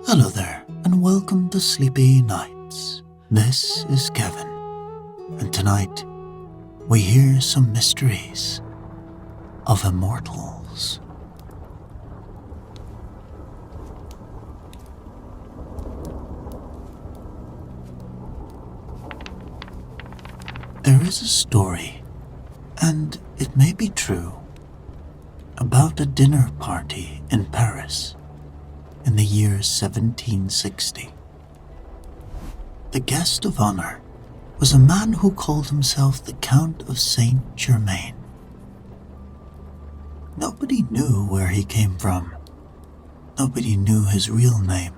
Hello there, and welcome to Sleepy Nights. This is Kevin, and tonight we hear some mysteries of Immortals. There is a story, and it may be true, about a dinner party in Paris in the year 1760. The guest of honor was a man who called himself the Count of Saint Germain. Nobody knew where he came from. Nobody knew his real name.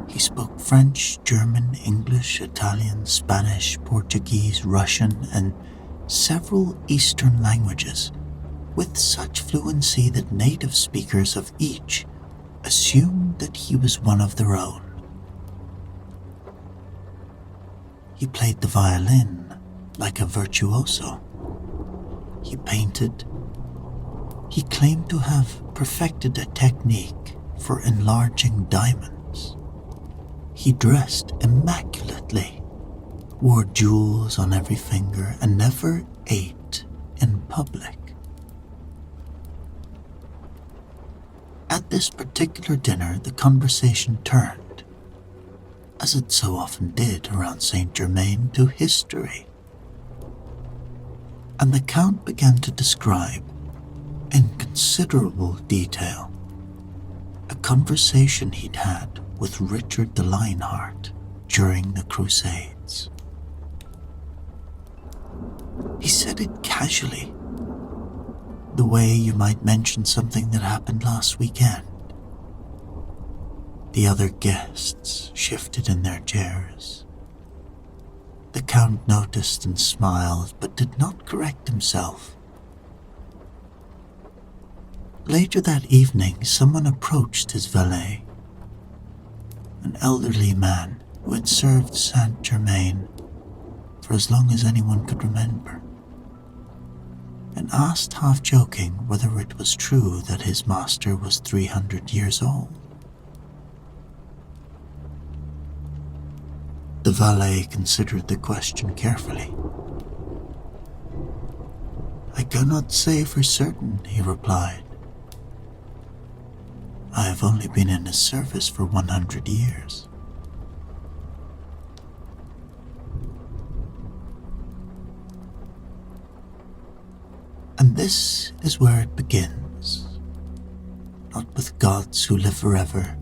He spoke French, German, English, Italian, Spanish, Portuguese, Russian, and several Eastern languages with such fluency that native speakers of each assumed that he was one of their own. He played the violin like a virtuoso. He painted. He claimed to have perfected a technique for enlarging diamonds. He dressed immaculately, wore jewels on every finger, and never ate in public. At this particular dinner, the conversation turned, as it so often did around Saint Germain, to history. And the Count began to describe, in considerable detail, a conversation he'd had with Richard the Lionheart during the Crusades. He said it casually, the way you might mention something that happened last weekend. The other guests shifted in their chairs. The Count noticed and smiled, but did not correct himself. Later that evening, someone approached his valet, an elderly man who had served Saint Germain for as long as anyone could remember, and asked, half-joking, whether it was true that his master was 300 years old. The valet considered the question carefully. "I cannot say for certain," he replied. "I have only been in his service for 100 years. And this is where it begins, not with gods who live forever.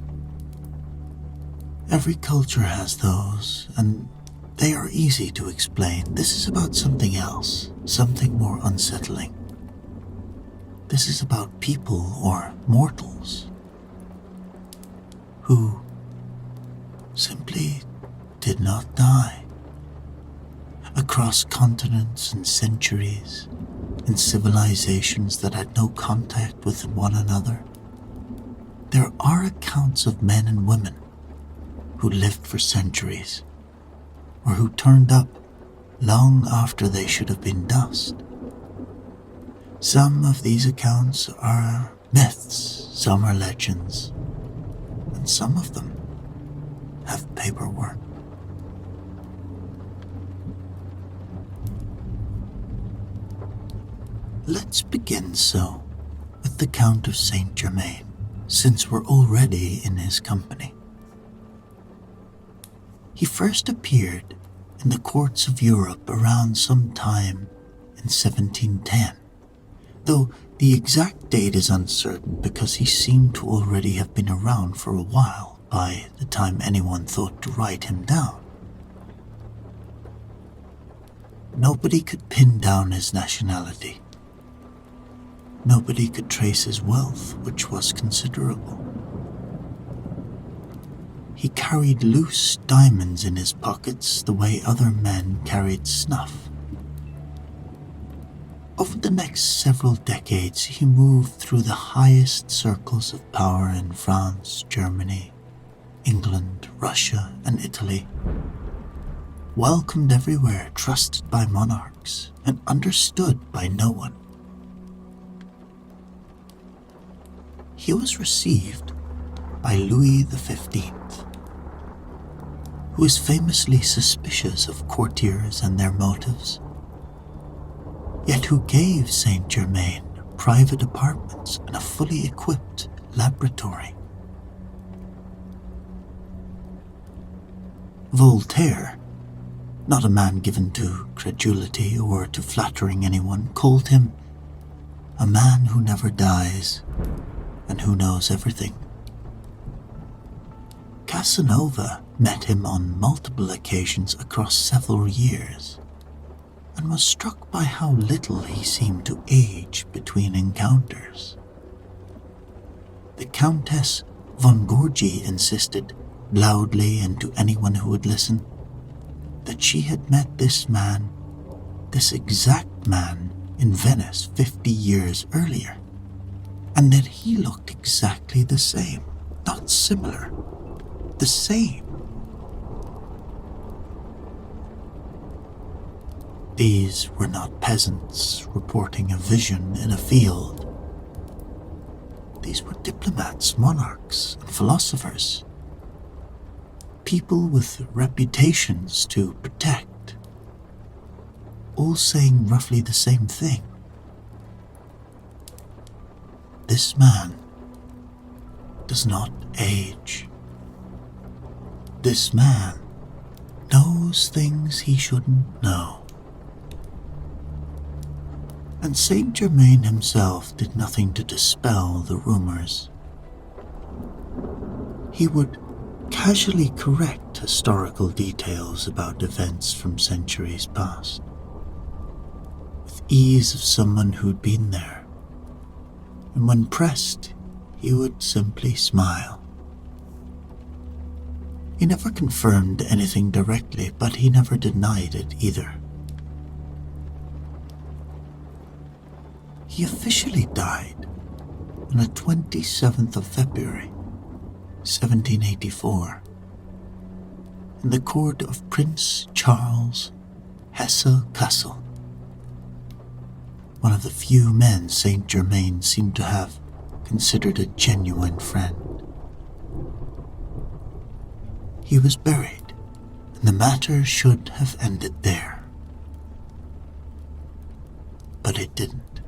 Every culture has those, and they are easy to explain. This is about something else, something more unsettling. This is about people, or mortals, who simply did not die. Across continents and centuries, in civilizations that had no contact with one another, there are accounts of men and women who lived for centuries, or who turned up long after they should have been dust. Some of these accounts are myths, some are legends, and some of them have paperwork. Let's begin with the Count of Saint Germain, since we're already in his company. He first appeared in the courts of Europe around some time in 1710, though the exact date is uncertain because he seemed to already have been around for a while by the time anyone thought to write him down. Nobody could pin down his nationality. Nobody could trace his wealth, which was considerable. He carried loose diamonds in his pockets the way other men carried snuff. Over the next several decades, he moved through the highest circles of power in France, Germany, England, Russia, and Italy. Welcomed everywhere, trusted by monarchs, and understood by no one. He was received by Louis XV, who is famously suspicious of courtiers and their motives, yet who gave Saint Germain private apartments and a fully equipped laboratory. Voltaire, not a man given to credulity or to flattering anyone, called him a man who never dies and who knows everything. Casanova met him on multiple occasions across several years and was struck by how little he seemed to age between encounters. The Countess von Gorgy insisted, loudly and to anyone who would listen, that she had met this man, this exact man, in Venice 50 years earlier, and that he looked exactly the same, not similar, the same. These were not peasants reporting a vision in a field. These were diplomats, monarchs, and philosophers. People with reputations to protect, all saying roughly the same thing. This man does not age. This man knows things he shouldn't know. And Saint Germain himself did nothing to dispel the rumors. He would casually correct historical details about events from centuries past, with ease of someone who'd been there, and when pressed, he would simply smile. He never confirmed anything directly, but he never denied it either. He officially died on the 27th of February, 1784, in the court of Prince Charles Hesse-Kassel, one of the few men Saint Germain seemed to have considered a genuine friend. He was buried, and the matter should have ended there. But it didn't.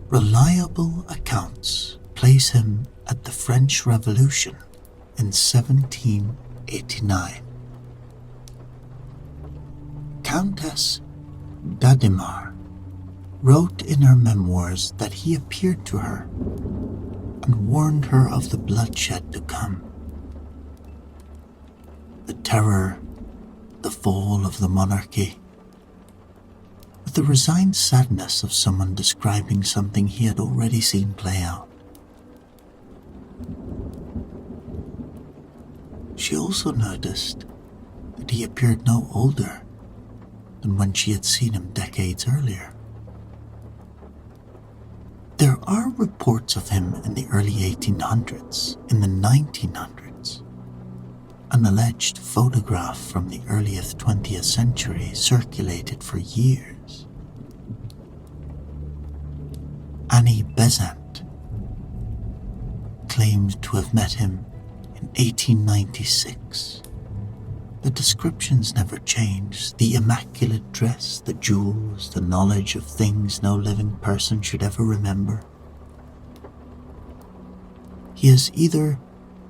Reliable accounts place him at the French Revolution in 1789. Countess d'Adhémar wrote in her memoirs that he appeared to her and warned her of the bloodshed to come. The terror, the fall of the monarchy, with the resigned sadness of someone describing something he had already seen play out. She also noticed that he appeared no older than when she had seen him decades earlier. There are reports of him in the early 1800s, in the 1900s. An alleged photograph from the earliest 20th century circulated for years. Annie Besant claimed to have met him in 1896. The descriptions never changed. The immaculate dress, the jewels, the knowledge of things no living person should ever remember. He is either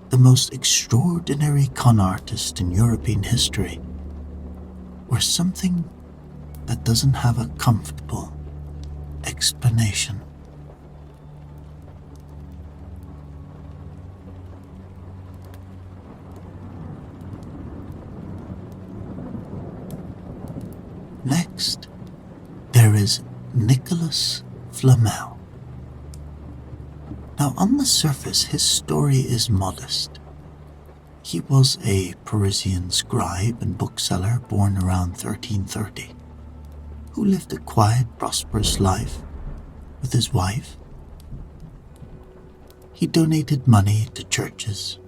the most extraordinary con artist in European history, or something that doesn't have a comfortable explanation. Next, there is Nicolas Flamel. Now, on the surface, his story is modest. He was a Parisian scribe and bookseller born around 1330, who lived a quiet, prosperous life with his wife. He donated money to churches.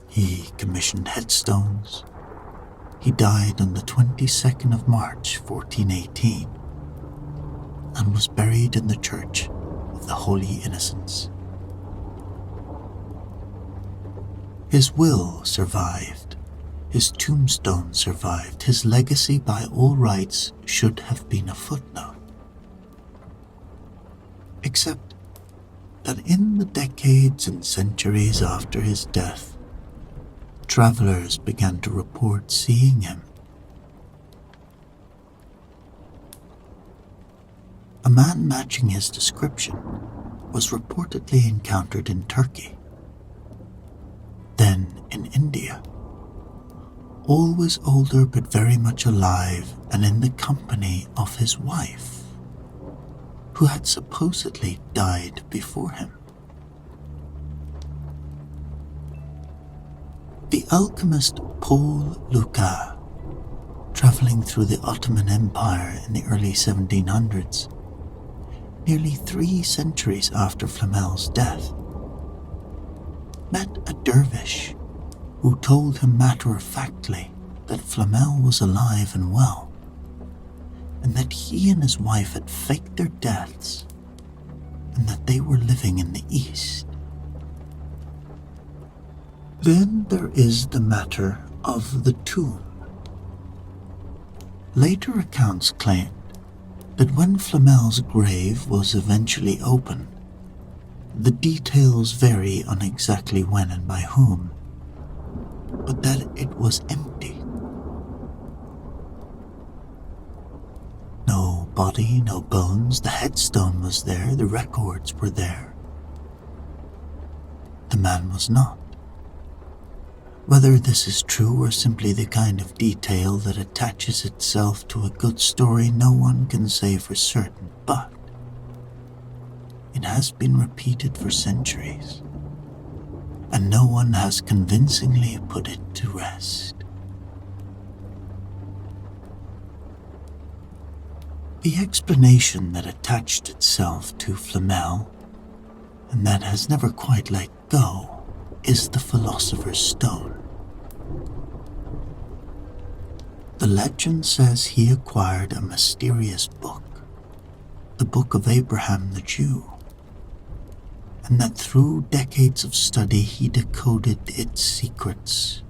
He commissioned headstones. He died on the 22nd of March, 1418, and was buried in the Church of the Holy Innocents His will survived. His tombstone survived. His legacy by all rights should have been a footnote. Except that in the decades and centuries after his death, travelers began to report seeing him. A man matching his description was reportedly encountered in Turkey, then in India. Always older but very much alive and in the company of his wife, who had supposedly died before him. The alchemist Paul Lucas, traveling through the Ottoman Empire in the early 1700s, nearly 3 centuries after Flamel's death, met a dervish who told him matter-of-factly that Flamel was alive and well, and that he and his wife had faked their deaths, and that they were living in the East. Then there is the matter of the tomb. Later accounts claimed that when Flamel's grave was eventually opened, the details vary on exactly when and by whom, but that it was empty. No body, no bones, the headstone was there, the records were there. The man was not. Whether this is true or simply the kind of detail that attaches itself to a good story, no one can say for certain, but it has been repeated for centuries, and no one has convincingly put it to rest. The explanation that attached itself to Flamel, and that has never quite let go, is the Philosopher's Stone. The legend says he acquired a mysterious book, the Book of Abraham the Jew, and that through decades of study he decoded its secrets.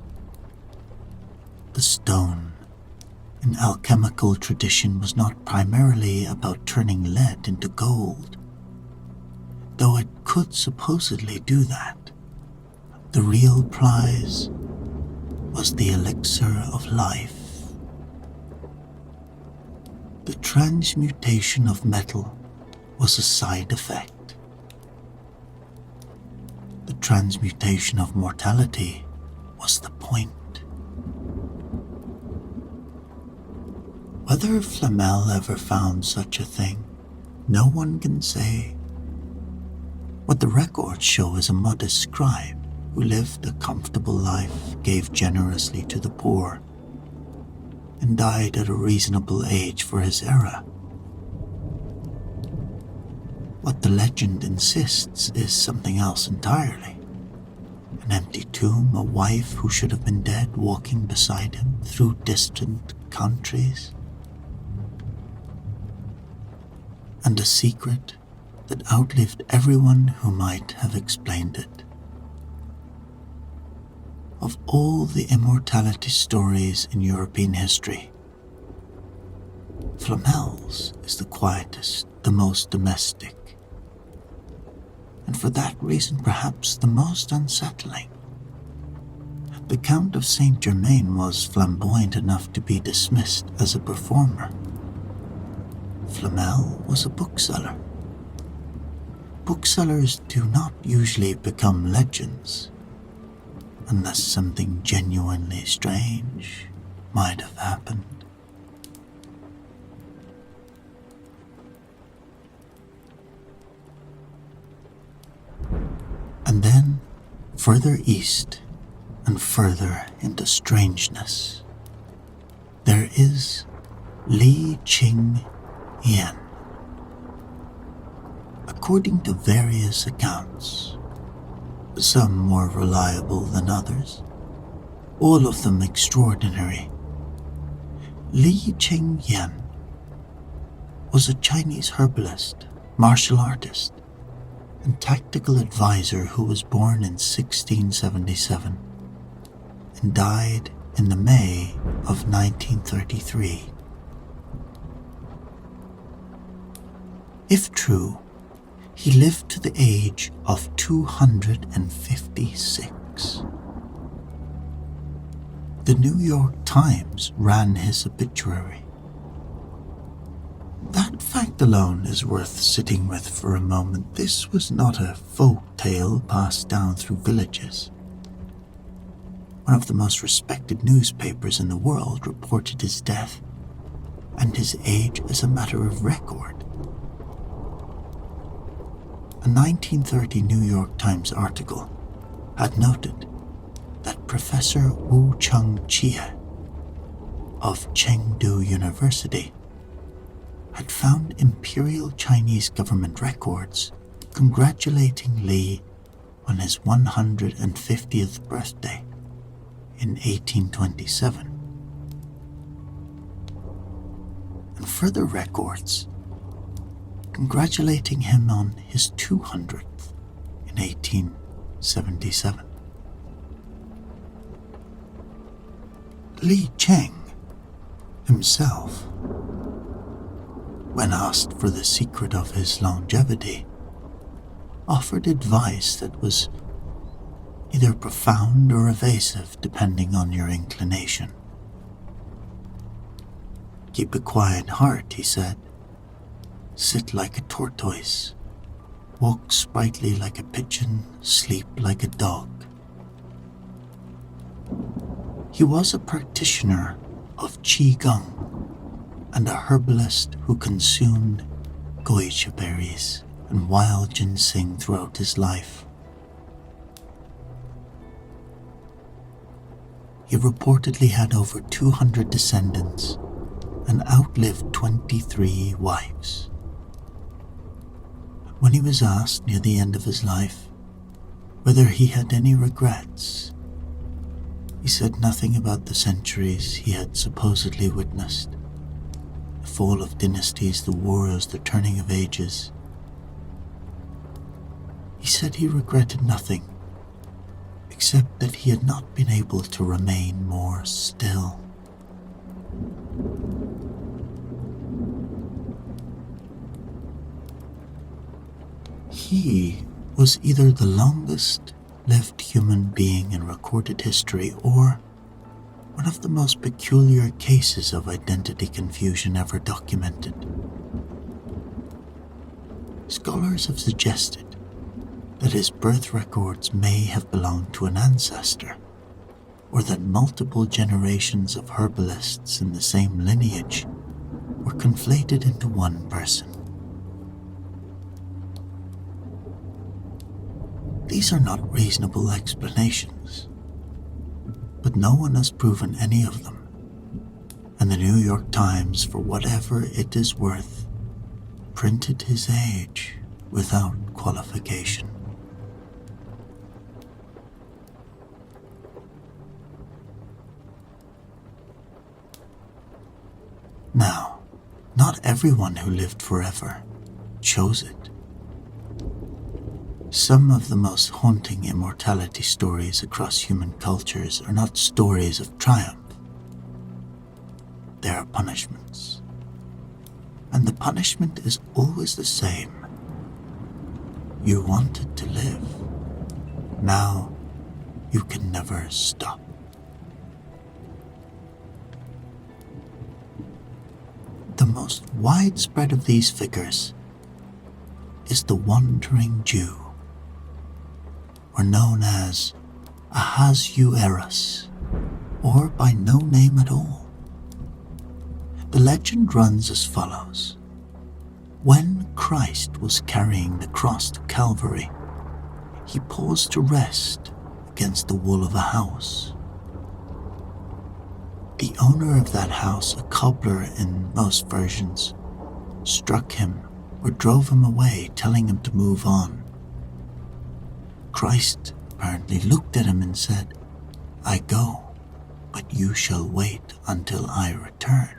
The stone, in alchemical tradition, was not primarily about turning lead into gold, though it could supposedly do that. The real prize was the elixir of life. The transmutation of metal was a side effect. The transmutation of mortality was the point. Whether Flamel ever found such a thing, no one can say. What the records show is a modest scribe who lived a comfortable life, gave generously to the poor, and died at a reasonable age for his era. What the legend insists is something else entirely. An empty tomb, a wife who should have been dead walking beside him through distant countries, and a secret that outlived everyone who might have explained it. Of all the immortality stories in European history, Flamel's is the quietest, the most domestic, and for that reason perhaps the most unsettling. The Count of Saint Germain was flamboyant enough to be dismissed as a performer. Flamel was a bookseller. Booksellers do not usually become legends, unless something genuinely strange might have happened. And then, further east and further into strangeness, there is Li Ching-Yuen. According to various accounts, some more reliable than others, all of them extraordinary, Li Ching-Yuen was a Chinese herbalist, martial artist, and tactical advisor who was born in 1677 and died in the May of 1933. If true, he lived to the age of 256. The New York Times ran his obituary. That fact alone is worth sitting with for a moment. This was not a folk tale passed down through villages. One of the most respected newspapers in the world reported his death and his age as a matter of record. A 1930 New York Times article had noted that Professor Wu Cheng-Chia of Chengdu University had found imperial Chinese government records congratulating Li on his 150th birthday in 1827, and further records congratulating him on his 200th in 1877. Li Cheng himself, when asked for the secret of his longevity, offered advice that was either profound or evasive depending on your inclination. "Keep a quiet heart," he said. "Sit like a tortoise. Walk sprightly like a pigeon. Sleep like a dog." He was a practitioner of Qigong and a herbalist who consumed goichi berries and wild ginseng throughout his life. He reportedly had over 200 descendants and outlived 23 wives. When he was asked near the end of his life whether he had any regrets, he said nothing about the centuries he had supposedly witnessed. The fall of dynasties, the wars, the turning of ages. He said he regretted nothing, except that he had not been able to remain more still. He was either the longest lived human being in recorded history or one of the most peculiar cases of identity confusion ever documented. Scholars have suggested that his birth records may have belonged to an ancestor, or that multiple generations of herbalists in the same lineage were conflated into one person. These are not reasonable explanations, but no one has proven any of them, and the New York Times, for whatever it is worth, printed his age without qualification. Now, not everyone who lived forever chose it. Some of the most haunting immortality stories across human cultures are not stories of triumph. They are punishments. And the punishment is always the same. You wanted to live. Now you can never stop. The most widespread of these figures is the Wandering Jew, or known as Ahasuerus, or by no name at all. The legend runs as follows. When Christ was carrying the cross to Calvary, he paused to rest against the wall of a house. The owner of that house, a cobbler in most versions, struck him or drove him away, telling him to move on. Christ apparently looked at him and said, "I go, but you shall wait until I return."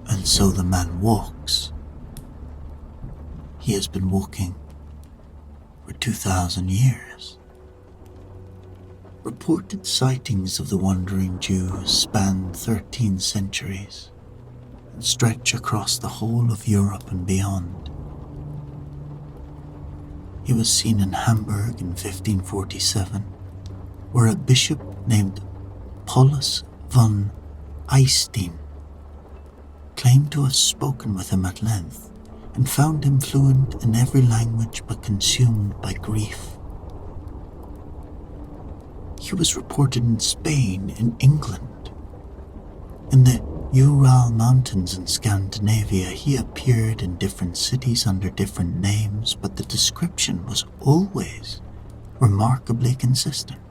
And so the man walks. He has been walking for 2,000 years. Reported sightings of the Wandering Jew span 13 centuries and stretch across the whole of Europe and beyond. He was seen in Hamburg in 1547, where a bishop named Paulus von Eystein claimed to have spoken with him at length and found him fluent in every language but consumed by grief. He was reported in Spain, in England. In the Ural Mountains in Scandinavia, he appeared in different cities under different names, but the description was always remarkably consistent.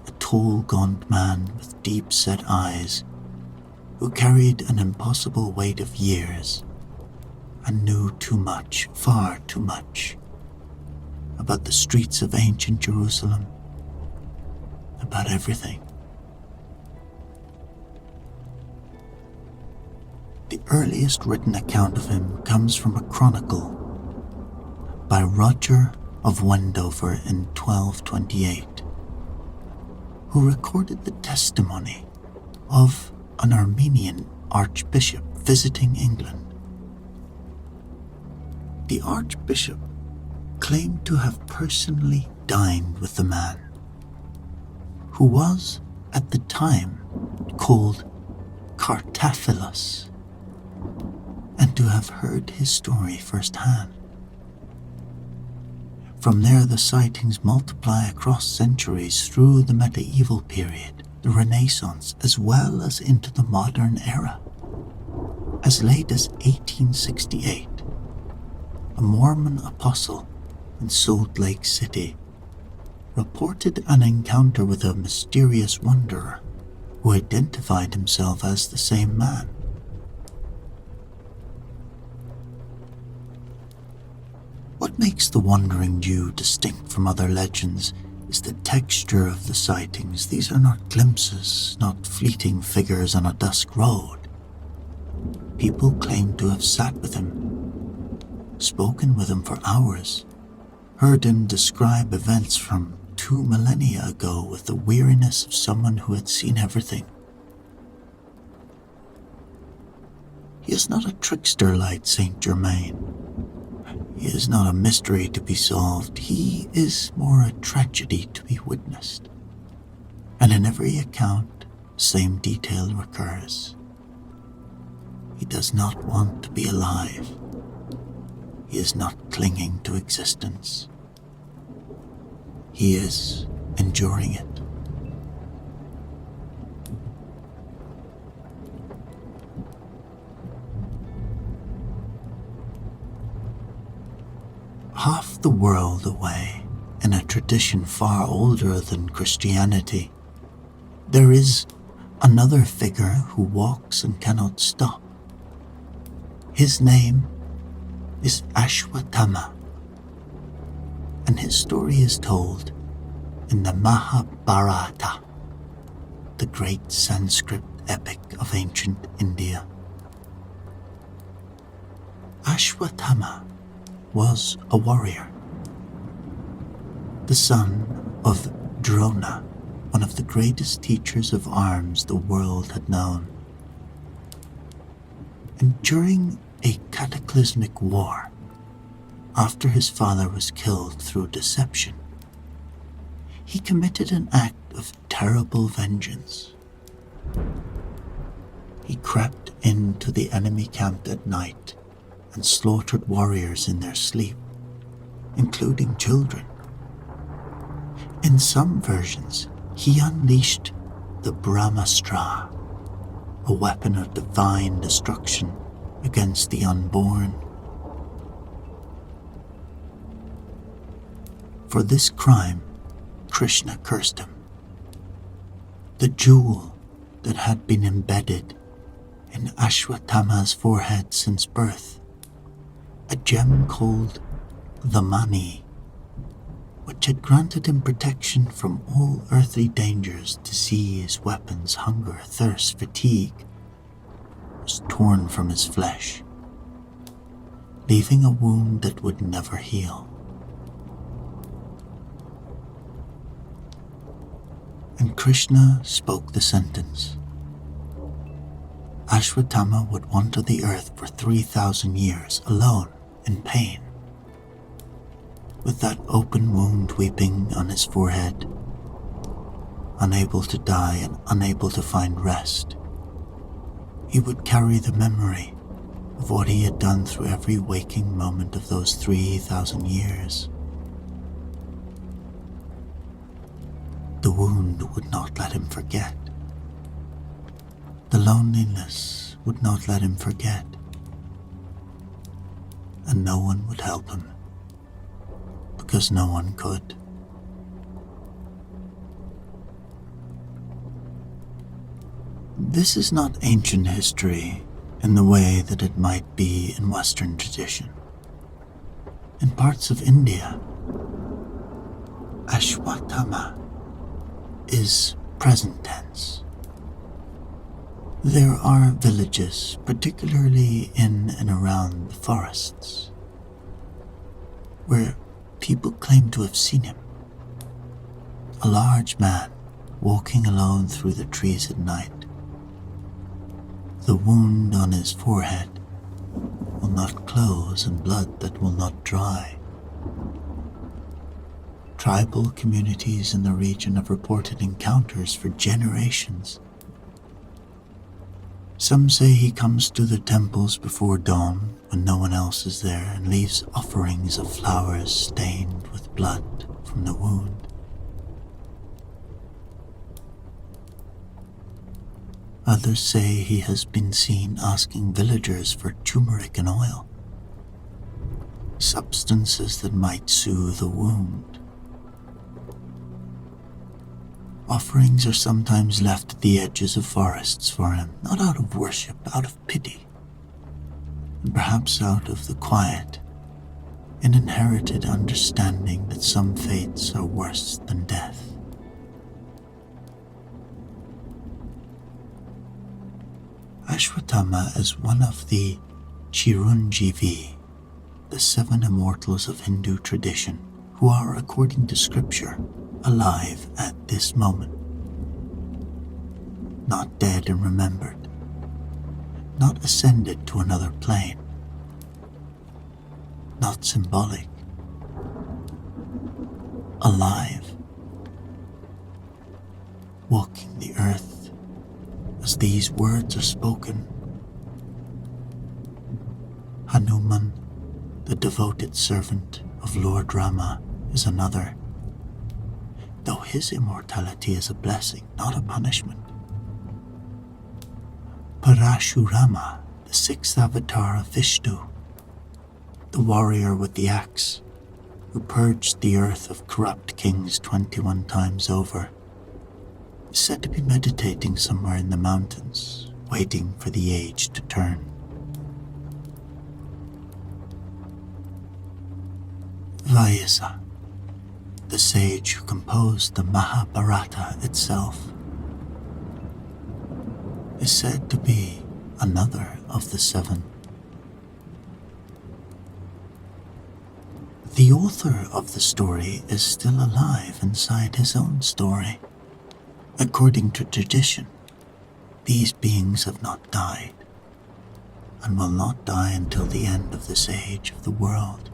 A tall, gaunt man with deep-set eyes, who carried an impossible weight of years and knew too much, far too much, about the streets of ancient Jerusalem, about everything. The earliest written account of him comes from a chronicle by Roger of Wendover in 1228, who recorded the testimony of an Armenian archbishop visiting England. The archbishop claimed to have personally dined with the man, who was at the time called Cartaphilus, and to have heard his story firsthand. From there, the sightings multiply across centuries through the medieval period, the Renaissance, as well as into the modern era. As late as 1868, a Mormon apostle in Salt Lake City reported an encounter with a mysterious wanderer who identified himself as the same man. What makes the Wandering Jew distinct from other legends is the texture of the sightings. These are not glimpses, not fleeting figures on a dusk road. People claim to have sat with him, spoken with him for hours, heard him describe events from 2 millennia ago with the weariness of someone who had seen everything. He is not a trickster like Saint Germain. He is not a mystery to be solved. He is more a tragedy to be witnessed. And in every account, the same detail recurs. He does not want to be alive. He is not clinging to existence. He is enduring it. Half the world away, in a tradition far older than Christianity, there is another figure who walks and cannot stop. His name is Ashwatthama, and his story is told in the Mahabharata, the great Sanskrit epic of ancient India. Ashwatthama was a warrior, the son of Drona, one of the greatest teachers of arms the world had known. And during a cataclysmic war, after his father was killed through deception, he committed an act of terrible vengeance. He crept into the enemy camp at night and slaughtered warriors in their sleep, including children. In some versions, he unleashed the Brahmastra, a weapon of divine destruction against the unborn. For this crime, Krishna cursed him. The jewel that had been embedded in Ashwatthama's forehead since birth, a gem called the Mani, which had granted him protection from all earthly dangers, disease, weapons, hunger, thirst, fatigue, was torn from his flesh, leaving a wound that would never heal. and Krishna spoke the sentence. Ashwatthama would wander the earth for 3,000 years alone in pain, with that open wound weeping on his forehead, unable to die and unable to find rest. He would carry the memory of what he had done through every waking moment of those 3,000 years. The wound would not let him forget. The loneliness would not let him forget. And no one would help him, because no one could. This is not ancient history in the way that it might be in Western tradition. In parts of India, Ashwatthama is present tense. There are villages, particularly in and around the forests, where people claim to have seen him. A large man walking alone through the trees at night. The wound on his forehead will not close and blood that will not dry. Tribal communities in the region have reported encounters for generations. Some say he comes to the temples before dawn when no one else is there and leaves offerings of flowers stained with blood from the wound. Others say he has been seen asking villagers for turmeric and oil, substances that might soothe the wound. Offerings are sometimes left at the edges of forests for him, not out of worship, out of pity, and perhaps out of the quiet, an inherited understanding that some fates are worse than death. Ashwatthama is one of the Chirunjivi, the 7 immortals of Hindu tradition, who are, according to scripture, alive at this moment. Not dead and remembered, not ascended to another plane, not symbolic, alive, walking the earth as these words are spoken. Hanuman, the devoted servant of Lord Rama, is another, though his immortality is a blessing, not a punishment. Parashurama, the 6th avatar of Vishnu, the warrior with the axe, who purged the earth of corrupt kings 21 times over, is said to be meditating somewhere in the mountains, waiting for the age to turn. Vyasa, the sage who composed the Mahabharata itself, is said to be another of the 7. The author of the story is still alive inside his own story. According to tradition, these beings have not died, and will not die until the end of this age of the world.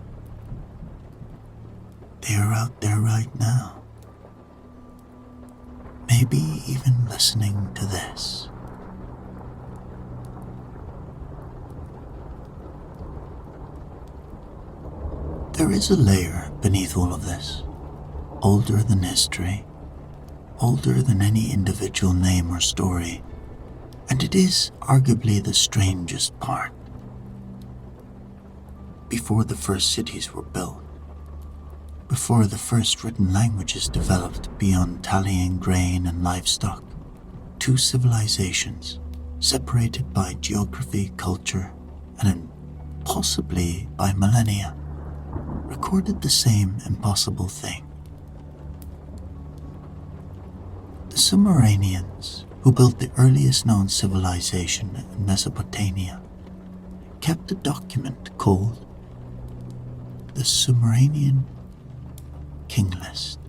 They are out there right now, maybe even listening to this. There is a layer beneath all of this, older than history, older than any individual name or story, and it is arguably the strangest part. Before the first cities were built, before the first written languages developed beyond tallying grain and livestock, 2 civilizations, separated by geography, culture, and possibly by millennia, recorded the same impossible thing. The Sumerians, who built the earliest known civilization in Mesopotamia, kept a document called the Sumerian King List.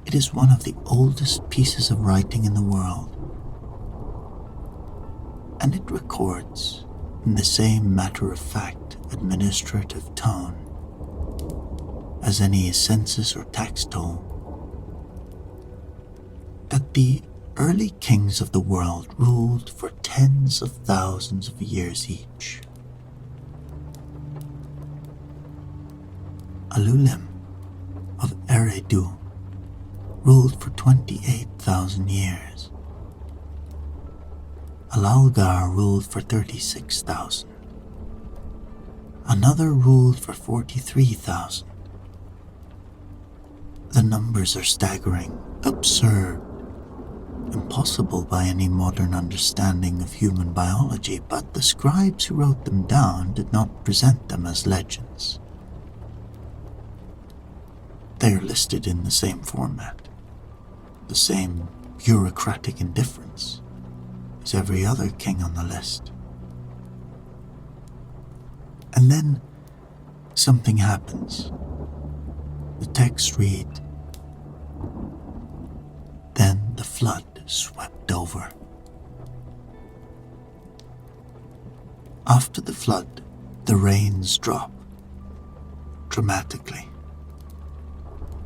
It It is one of the oldest pieces of writing in the world, and it records, in the same matter-of-fact administrative tone as any census or tax toll, that the early kings of the world ruled for tens of thousands of years each. Alulim of Eridu ruled for 28,000 years. Alalgar ruled for 36,000. Another ruled for 43,000. The numbers are staggering, absurd, impossible by any modern understanding of human biology, but the scribes who wrote them down did not present them as legends. They are listed in the same format, the same bureaucratic indifference as every other king on the list. And then something happens. The text reads, "Then the flood swept over." After the flood, the rains drop dramatically.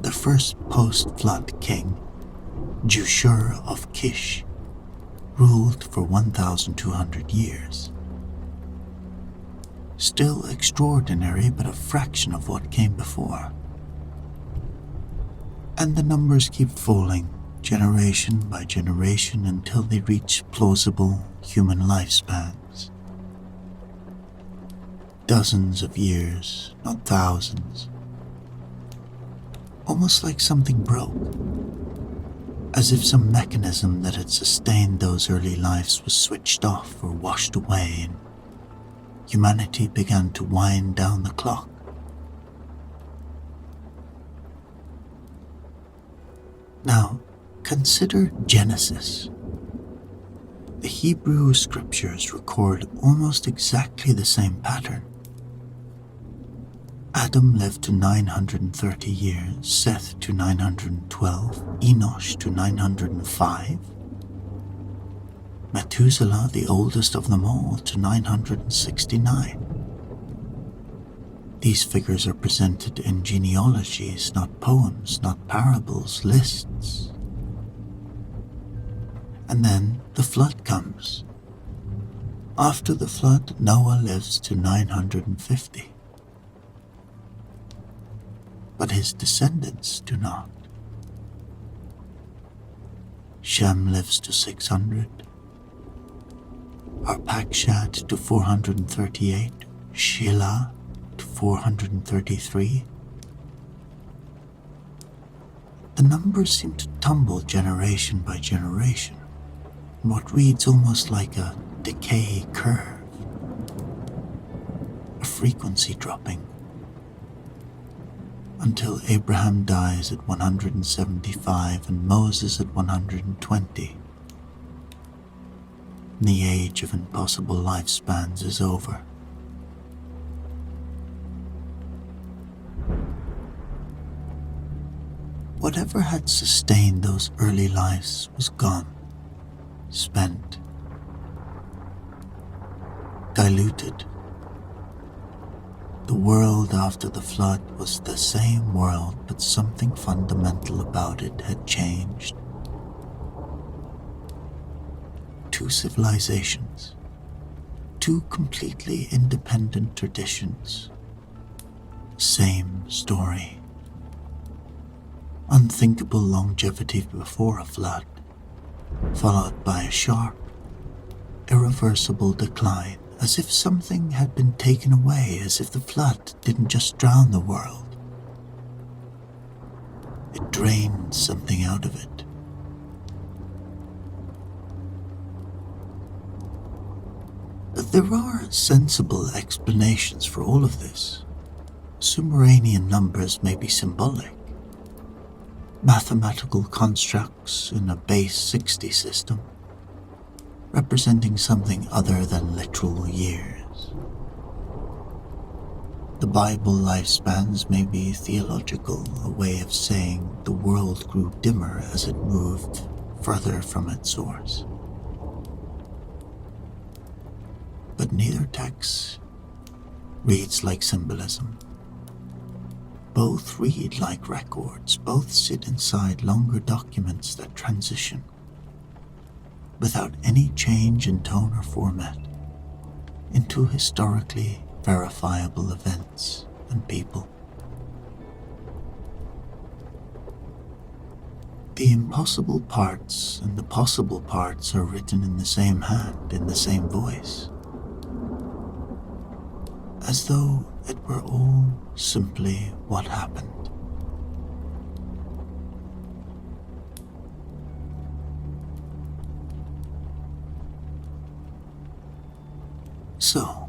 The first post-flood king, Jushur of Kish, ruled for 1,200 years. Still extraordinary, but a fraction of what came before. And the numbers keep falling, generation by generation, until they reach plausible human lifespans. Dozens of years, not thousands. Almost like something broke, as if some mechanism that had sustained those early lives was switched off or washed away, and humanity began to wind down the clock. Now, consider Genesis. The Hebrew scriptures record almost exactly the same pattern. Adam lived to 930 years, Seth to 912, Enosh to 905, Methuselah, the oldest of them all, to 969. These figures are presented in genealogies, not poems, not parables, lists. And then the flood comes. After the flood, Noah lives to 950. But his descendants do not. Shem lives to 600, Arpachshad to 438, Shelah to 433. The numbers seem to tumble generation by generation, in what reads almost like a decay curve, a frequency dropping, until Abraham dies at 175 and Moses at 120. And the age of impossible lifespans is over. Whatever had sustained those early lives was gone, spent, diluted. The world after the flood was the same world, but something fundamental about it had changed. Two civilizations, two completely independent traditions, same story. Unthinkable longevity before a flood, followed by a sharp, irreversible decline, as if something had been taken away, as if the flood didn't just drown the world. It drained something out of it. But there are sensible explanations for all of this. Sumerian numbers may be symbolic. Mathematical constructs in a base 60 system, representing something other than literal years. The Bible lifespans may be theological, a way of saying the world grew dimmer as it moved further from its source. But neither text reads like symbolism. Both read like records, both sit inside longer documents that transition, without any change in tone or format, into historically verifiable events and people. The impossible parts and the possible parts are written in the same hand, in the same voice, as though it were all simply what happened. So,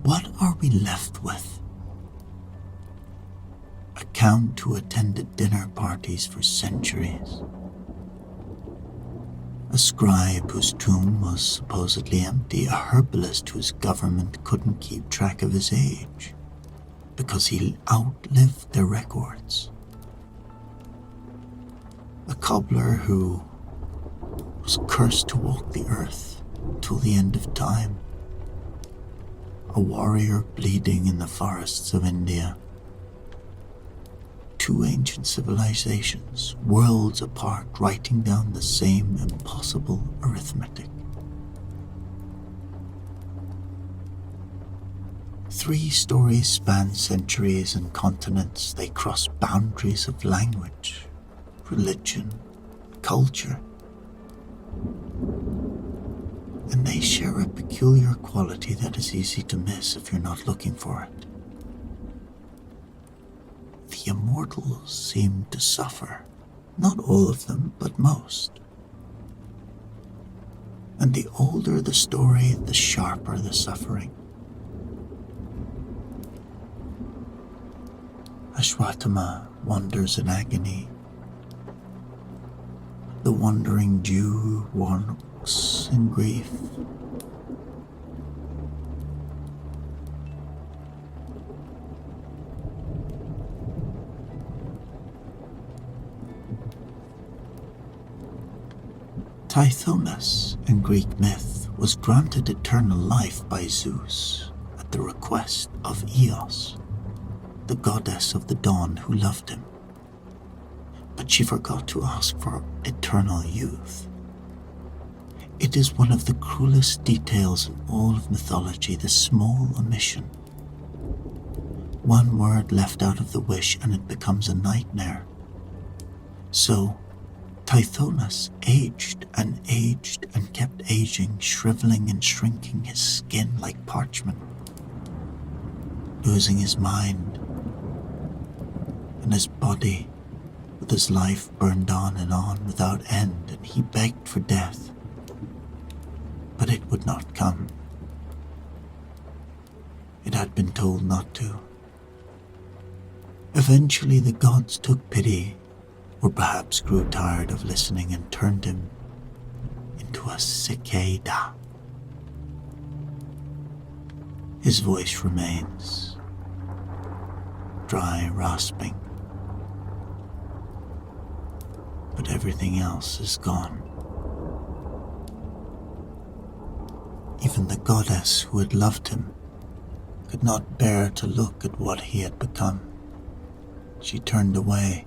what are we left with? A count who attended dinner parties for centuries. A scribe whose tomb was supposedly empty. A herbalist whose government couldn't keep track of his age because he outlived their records. A cobbler who was cursed to walk the earth till the end of time. A warrior bleeding in the forests of India. Two ancient civilizations, worlds apart, writing down the same impossible arithmetic. Three stories span centuries and continents. They cross boundaries of language, religion, culture. And they share a peculiar quality that is easy to miss if you're not looking for it. The immortals seem to suffer. Not all of them, but most. And the older the story, the sharper the suffering. Ashwatthama wanders in agony. The Wandering Jew walks in grief. Tithonus, in Greek myth, was granted eternal life by Zeus at the request of Eos, the goddess of the dawn who loved him. But she forgot to ask for eternal youth. It is one of the cruelest details in all of mythology, the small omission. One word left out of the wish and it becomes a nightmare. So, Tithonus aged and kept aging, shriveling and shrinking, his skin like parchment, losing his mind, and his body with his life burned on without end, and he begged for death, but it would not come. It had been told not to. Eventually the gods took pity, or perhaps grew tired of listening and turned him into a cicada. His voice remains, dry, rasping, but everything else is gone. Even the goddess who had loved him could not bear to look at what he had become. She turned away.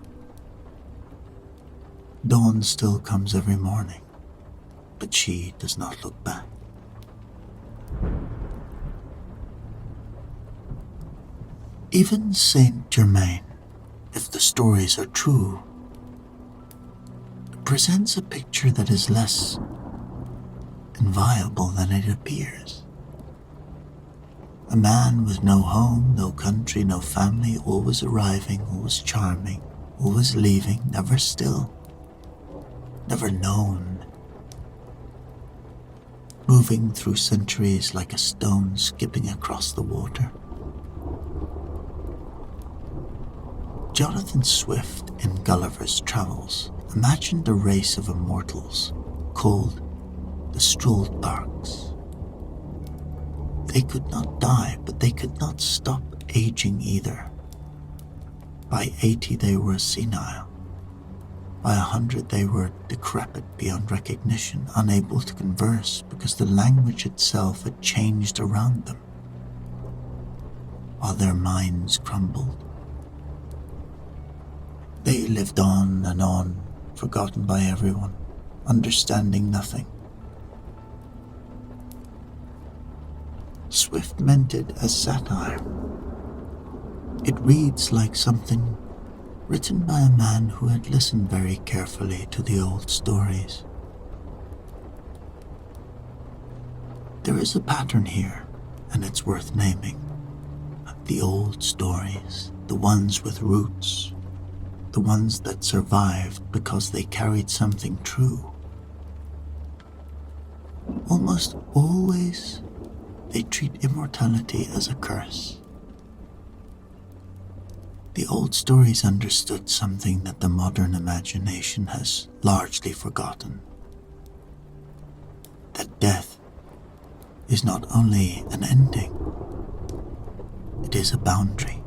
Dawn still comes every morning, but she does not look back. Even Saint Germain, if the stories are true, presents a picture that is less inviolable than it appears. A man with no home, no country, no family, always arriving, always charming, always leaving, never still, never known, moving through centuries like a stone skipping across the water. Jonathan Swift in Gulliver's Travels imagined a race of immortals called the Struldbargs. They could not die, but they could not stop aging either. By 80 they were senile. By 100 they were decrepit beyond recognition, unable to converse because the language itself had changed around them, while their minds crumbled. They lived on, forgotten by everyone, understanding nothing. Swift meant it as satire. It reads like something written by a man who had listened very carefully to the old stories. There is a pattern here, and it's worth naming. The old stories, the ones with roots, the ones that survived because they carried something true. Almost always, they treat immortality as a curse. The old stories understood something that the modern imagination has largely forgotten. That death is not only an ending, it is a boundary.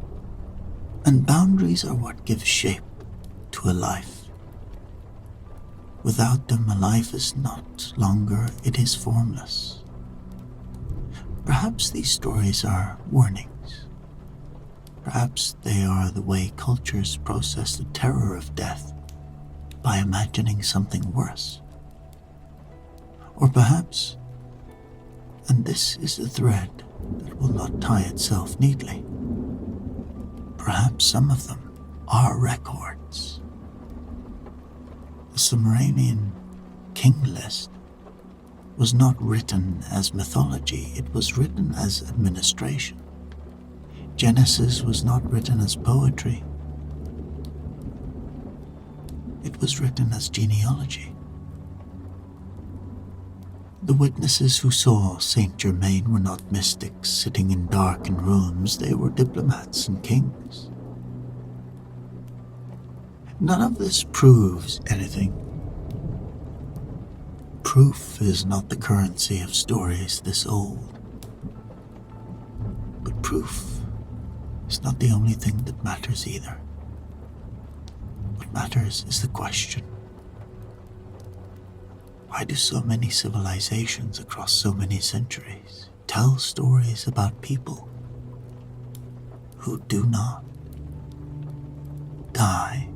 And boundaries are what give shape to a life. Without them, a life is not longer, it is formless. Perhaps these stories are warnings. Perhaps they are the way cultures process the terror of death by imagining something worse. Or perhaps, and this is a thread that will not tie itself neatly, perhaps some of them are records. The Sumerian king list was not written as mythology, it was written as administration. Genesis was not written as poetry. It was written as genealogy. The witnesses who saw Saint Germain were not mystics sitting in darkened rooms, they were diplomats and kings. None of this proves anything. Proof is not the currency of stories this old. But proof is not the only thing that matters either. What matters is the question. Why do so many civilizations across so many centuries tell stories about people who do not die?